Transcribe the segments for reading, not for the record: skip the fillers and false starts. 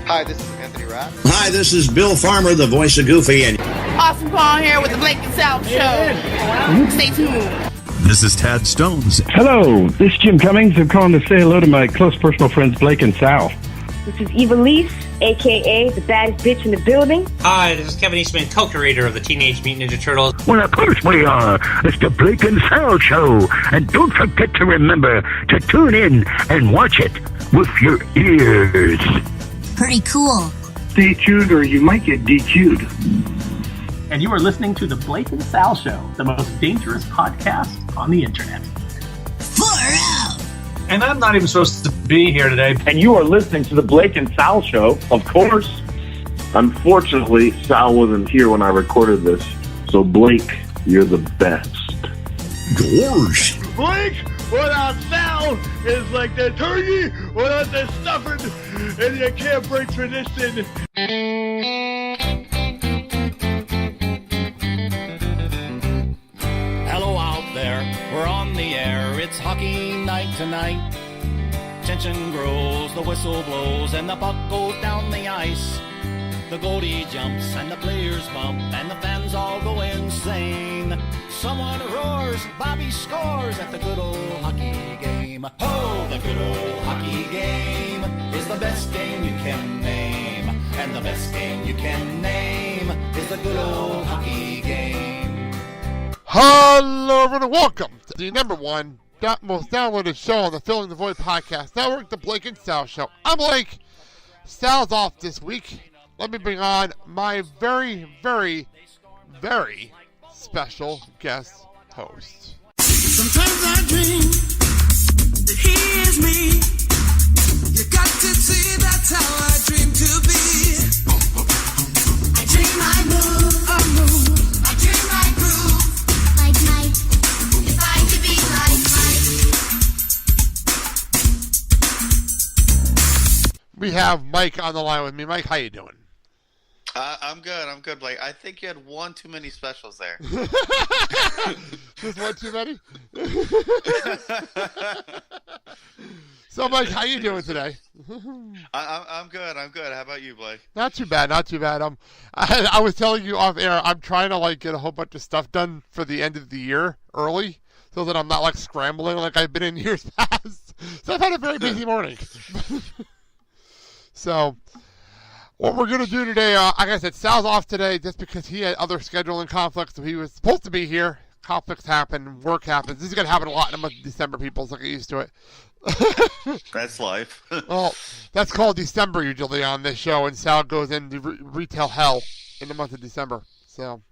Hi, this is Anthony Rapp. Hi, this is Bill Farmer, the voice of Goofy. And Awesome Paul here with the Blake and Sal Show. Stay tuned. This is Tad Stones. Hello, this is Jim Cummings. I'm calling to say hello to my close personal friends Blake and Sal. This is Eva Leaf, a.k.a. the baddest bitch in the building. Hi, this is Kevin Eastman, co-creator of the Teenage Mutant Ninja Turtles. Well, of course we are. It's the Blake and Sal Show. And don't forget to remember to tune in and watch it with your ears. Pretty cool. Stay tuned or you might get DQ'd. And you are listening to the Blake and Sal Show, the most dangerous podcast on the internet. And I'm not even supposed to be here today. And you are listening to the Blake and Sal Show, of course. Unfortunately, Sal wasn't here when I recorded this. So, Blake, you're the best. Gorge. Blake, without Sal, is like the turkey without the stuffing, and you can't break tradition. Hello out there, we're on the air, it's hockey night tonight. Tension grows, the whistle blows, and the puck goes down the ice. The goalie jumps, and the players bump, and the fans all go insane. Someone roars, Bobby scores at the good old hockey game. Oh, the good old hockey game is the best game you can name. And the best game you can name is the good old hockey game. Hello, everyone, and welcome to the number one most downloaded show on the Filling the Void podcast network, the Blake and Sal Show. I'm Blake. Sal's off this week. Let me bring on my very, very, very special guest host. Sometimes I dream that he is me. You got to see that's how I dream to be. I dream I move, I move. I dream I groove, like Mike. If I could be like Mike. We have Mike on the line with me. Mike, how you doing? I'm good, Blake. I think you had one too many specials there. Just one too many? So, Mike, how you doing today? I'm good. How about you, Blake? Not too bad. I was telling you off air, I'm trying to get a whole bunch of stuff done for the end of the year early so that I'm not scrambling like I've been in years past. So I've had a very busy morning. So what we're going to do today, like I said, Sal's off today just because he had other scheduling conflicts, so he was supposed to be here. Conflicts happen, work happens. This is going to happen a lot in the month of December, people, so get used to it. That's life. Well, that's called December usually on this show, and Sal goes into retail hell in the month of December. So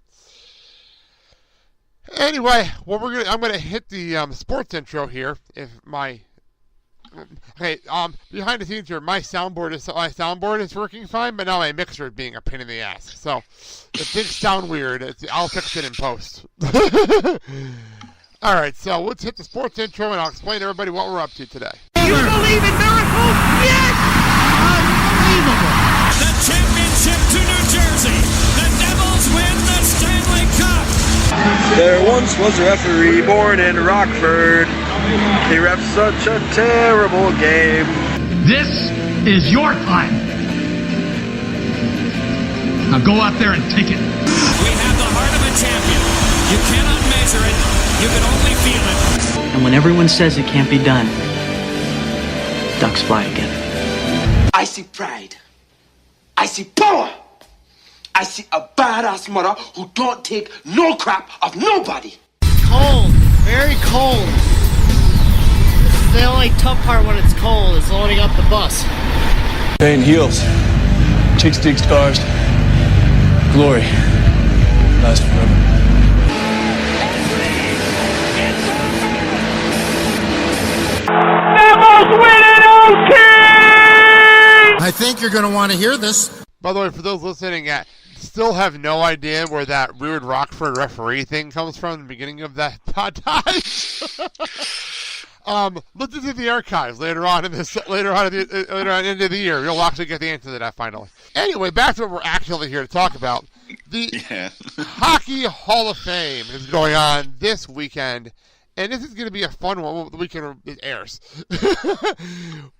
anyway, I'm going to hit the sports intro here. Okay, behind the scenes here, my soundboard is working fine, but now my mixer is being a pain in the ass. So if things sound weird, I'll fix it in post. All right, so let's hit the sports intro, and I'll explain to everybody what we're up to today. You believe in miracles? Yes! Unbelievable! The championship to New Jersey. The Devils win the Stanley Cup. There once was a referee born in Rockford. He refed such a terrible game. This is your time. Now go out there and take it. We have the heart of a champion. You cannot measure it. You can only feel it. And when everyone says it can't be done, ducks fly again. I see pride. I see power. I see a badass mother who don't take no crap of nobody. Cold. Very cold. The only tough part when it's cold is loading up the bus. Pain heals. Chicks dig scars. Glory lasts forever. I think you're going to want to hear this. By the way, for those listening, still have no idea where that weird Rockford referee thing comes from in the beginning of that podcast. Listen to the archives later on into the year. You'll actually get the answer to that finally. Anyway, back to what we're actually here to talk about. The Hockey Hall of Fame is going on this weekend And this is going to be a fun one the weekend it airs.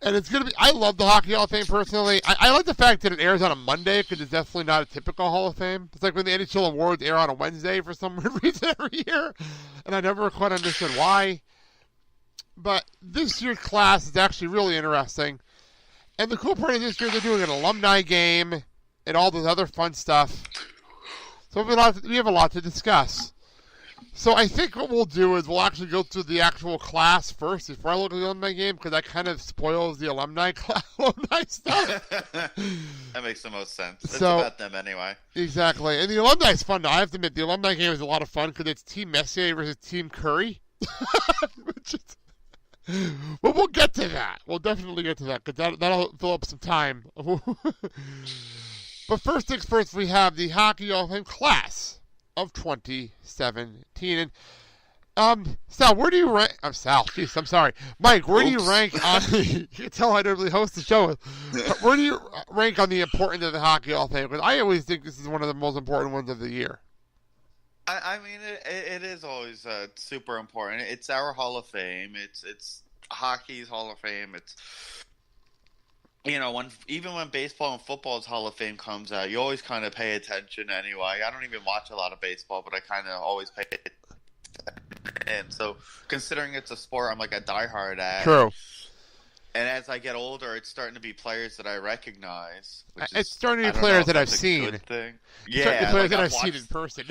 And it's going to be, I love the Hockey Hall of Fame personally. I like the fact that it airs on a Monday because it's definitely not a typical Hall of Fame. It's like when the NHL Awards air on a Wednesday for some weird reason every year. And I never quite understood why. But this year's class is actually really interesting. And the cool part is this year they're doing an alumni game and all this other fun stuff. So we have a lot to discuss. So I think what we'll do is we'll actually go through the actual class first before I look at the alumni game because that kind of spoils the alumni stuff. That makes the most sense. It's So- about them anyway. Exactly. And the alumni is fun. Now, I have to admit, the alumni game is a lot of fun because it's Team Messier versus Team Curry. But we'll get to that. We'll definitely get to that because that'll fill up some time. But first things first, we have the Hockey Hall of Fame class of 2017. And Sal, where do you rank? I'm Sal. Jeez, I'm sorry, Mike. Where do you rank on the? You can tell I don't really host the show. But where do you rank on the importance of the Hockey Hall of Fame? Because I always think this is one of the most important ones of the year. I mean, it is always super important. It's our Hall of Fame. It's hockey's Hall of Fame. It's, you know, even when baseball and football's Hall of Fame comes out, you always kind of pay attention anyway. I don't even watch a lot of baseball, but I kind of always pay attention. And so, considering it's a sport, I'm like a diehard at. True. And as I get older, it's starting to be players that I recognize. It's starting to be players that I've seen. Good thing. It's starting to be Yeah, players like that I've I've seen watched in person.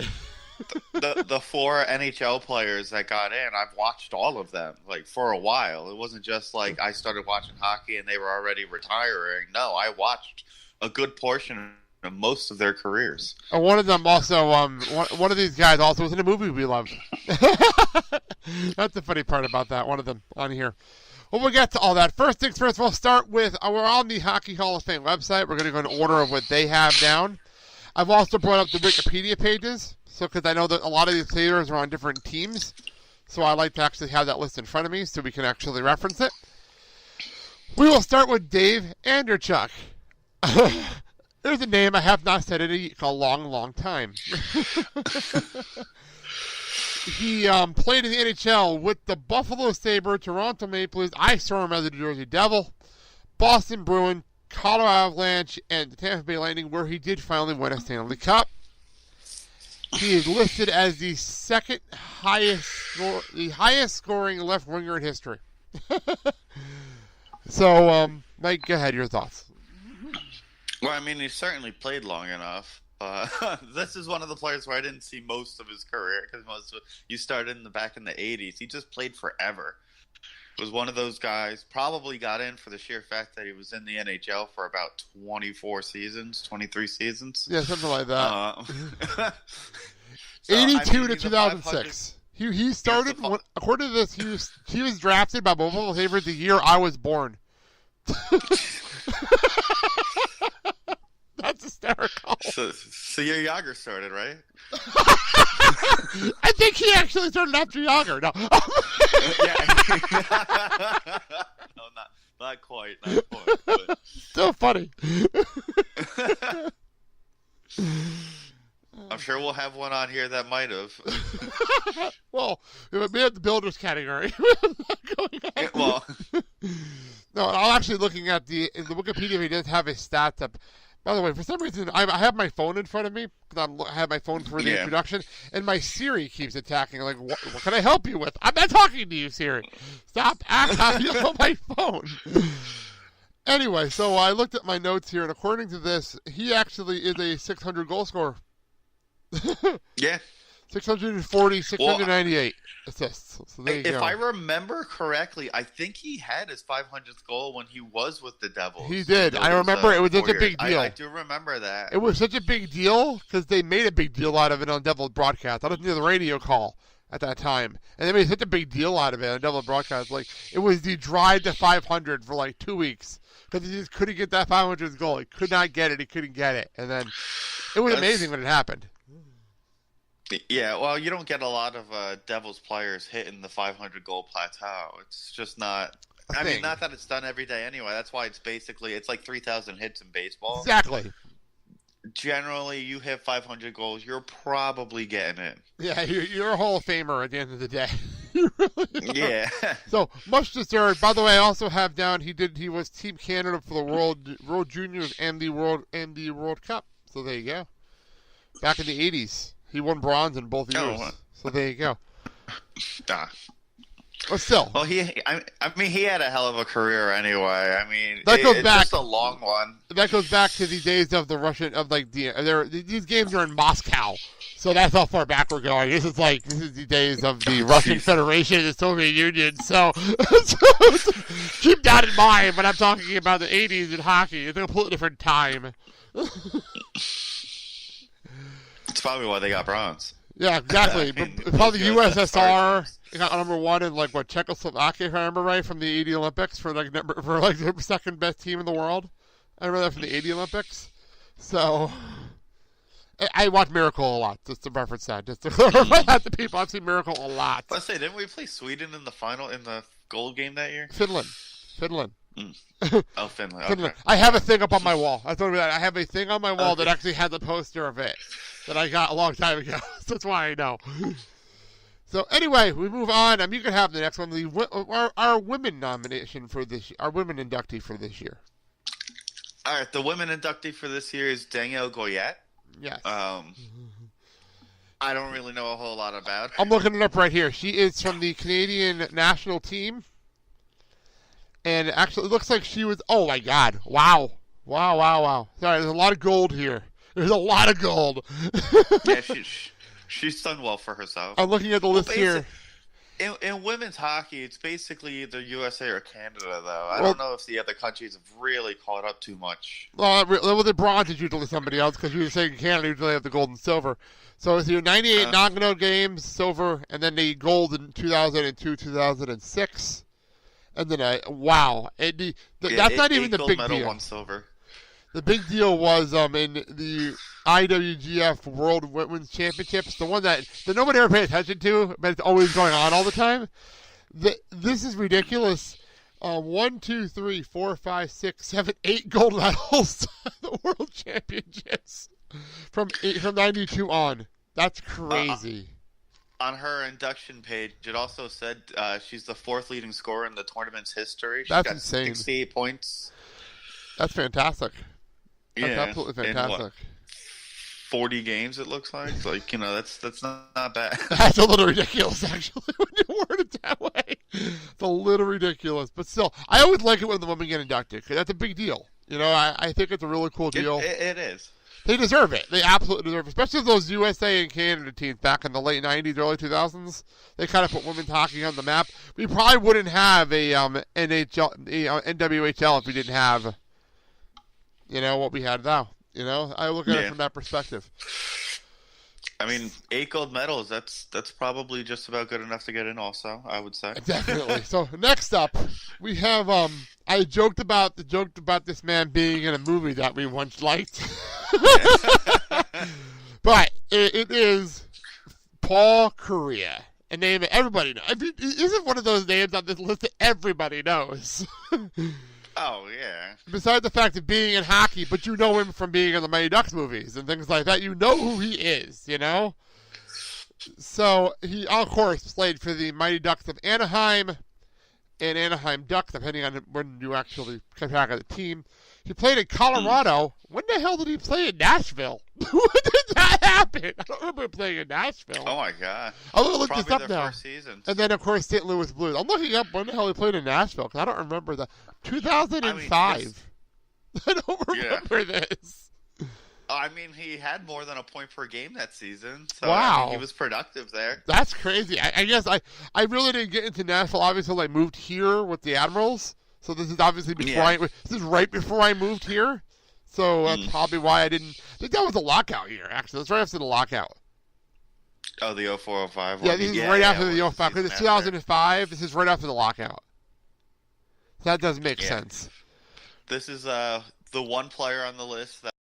the 4 NHL players that got in, I've watched all of them, like, for a while. It wasn't just like I started watching hockey and they were already retiring. No, I watched a good portion of most of their careers. One of them also, one of these guys also was in a movie we loved. That's the funny part about that, one of them on here. Well, we'll get to all that. First things first, we'll start with, we're on the Hockey Hall of Fame website. We're going to go in order of what they have down. I've also brought up the Wikipedia pages, so because I know that a lot of these players are on different teams, so I like to actually have that list in front of me so we can actually reference it. We will start with Dave Anderchuk. There's a name I have not said in a long, long time. He played in the NHL with the Buffalo Sabre, Toronto Maple Leafs. I saw him as a New Jersey Devil, Boston Bruin, Colorado Avalanche, and the Tampa Bay Lightning, where he did finally win a Stanley Cup. He is listed as the second highest scoring left winger in history. So, Mike, go ahead. Your thoughts. Well, I mean, he certainly played long enough. This is one of the players where I didn't see most of his career because you started back in the 80s. He just played forever. It was one of those guys, probably got in for the sheer fact that he was in the NHL for about 24 seasons, 23 seasons. Yeah, something like that. So, 82 to 2006. He started, according to this, he was drafted by Buffalo Sabres the year I was born. That's hysterical. So your Jagr started, right? I think he actually started after Jagr. No. No, not quite. But... Still funny. I'm sure we'll have one on here that might have. Well, we have the builders category. Well, no, I'm actually looking at the Wikipedia. He does have his stats up. By the way, for some reason, I have my phone in front of me because I have my phone for the introduction, and my Siri keeps attacking. Like, what can I help you with? I'm not talking to you, Siri. Stop acting on my phone. Anyway, so I looked at my notes here, and according to this, he actually is a 600 goal scorer. Yeah. 640, 698 assists. So there you go. If I remember correctly, I think he had his 500th goal when he was with the Devils. He did. I remember it was such a big deal. I do remember that. It was such a big deal because they made a big deal out of it on Devil broadcast. I listened to the radio call at that time, and they made such a big deal out of it on Devil broadcast. Like, it was the drive to 500 for like 2 weeks because he just couldn't get that 500th goal. He could not get it. He couldn't get it, and then it was amazing when it happened. Yeah, well, you don't get a lot of Devils players hitting the 500 goal plateau. It's just not. I mean, not that it's done every day anyway. That's why it's like 3,000 hits in baseball. Exactly. Generally, you hit 500 goals, you're probably getting it. Yeah, you're a Hall of Famer at the end of the day. You really Yeah. So much deserved. By the way, I also have down he was Team Canada for the World Juniors and the World Cup. So there you go. Back in the 80s, he won bronze in both years. So there you go. But still, well, he had a hell of a career anyway. I mean, that goes back just a long one. That goes back to the days of the Russian these games are in Moscow. So that's how far back we're going. This is the days of the Russian Federation and the Soviet Union. So keep that in mind when I'm talking about the 80s in hockey. It's a completely different time. It's probably why they got bronze. Yeah, exactly. Probably the USSR got number one in Czechoslovakia, if I remember right, from the 80 Olympics for the second best team in the world. I remember that from the 80 Olympics. So I watch Miracle a lot, just to reference that. Just to clarify that to people, I've seen Miracle a lot. Let's say, didn't we play Sweden in the final in the gold game that year? Finland. Oh, Finland. Okay. I have a thing up on my wall. I have a thing on my wall that actually has a poster of it that I got a long time ago. So that's why I know. So anyway, we move on. You can have the next one. Our women nomination for this, our women inductee for this year. All right, the women inductee for this year is Danielle Goyette. Yes. I don't really know a whole lot about her. I'm looking it up right here. She is from the Canadian national team. And actually, it looks like she was... Oh, my God. Wow. Sorry, there's a lot of gold here. There's a lot of gold. Yeah, she's done well for herself. I'm looking at the list here. In women's hockey, it's basically either USA or Canada, though. I don't know if the other countries have really caught up too much. Well, the bronze is usually somebody else, because you were saying Canada usually have the gold and silver. So it's your 98 knockout games, silver, and then the gold in 2002, 2006. And then, wow. That's not even the big medal, deal. 1 silver. The big deal was in the IWGF World Women's Championships, the one that nobody ever paid attention to, but it's always going on all the time. This is ridiculous. 1, 2, 3, 4, 5, 6, 7, 8 gold medals at the World Championships from 92 on. That's crazy. On her induction page, it also said she's the 4th leading scorer in the tournament's history. She That's got insane. 68 points. That's fantastic. That's absolutely fantastic. In 40 games, it looks like. That's not bad. That's a little ridiculous, actually, when you word it that way. It's a little ridiculous. But still, I always like it when the women get inducted, because that's a big deal. I think it's a really cool deal. It is. They deserve it. They absolutely deserve it. Especially those USA and Canada teams back in the late 90s, early 2000s. They kind of put women's hockey on the map. We probably wouldn't have a NWHL if we didn't have, what we had now. I look at it from that perspective. I mean, 8 gold medals, that's probably just about good enough to get in also, I would say. Definitely. So next up, we have I joked about this man being in a movie that we once liked. But it is Paul Kariya, a name that everybody knows. I mean, isn't one of those names on this list that everybody knows? Oh, yeah. Besides the fact of being in hockey, but you know him from being in the Mighty Ducks movies and things like that. You know who he is, So he, of course, played for the Mighty Ducks of Anaheim and Anaheim Ducks, depending on when you actually keep track of the team. He played in Colorado. When the hell did he play in Nashville? When did that happen? I don't remember playing in Nashville. Oh, my God. I'm going to look this up now. First season. And then, of course, St. Louis Blues. I'm looking up when the hell he played in Nashville, because I don't remember that. 2005. I don't remember this. I mean, he had more than a point per game that season. So, wow. He was productive there. That's crazy. I guess I really didn't get into Nashville, obviously, until I moved here with the Admirals. So this is obviously before this is right before I moved here. So that's probably why I didn't. I think that was the lockout year, actually. That's right after the lockout. Oh, the 04-05 one. Yeah, this is right after the 05. Because it's 2005. This is right after the lockout. So that does make sense. This is the one player on the list that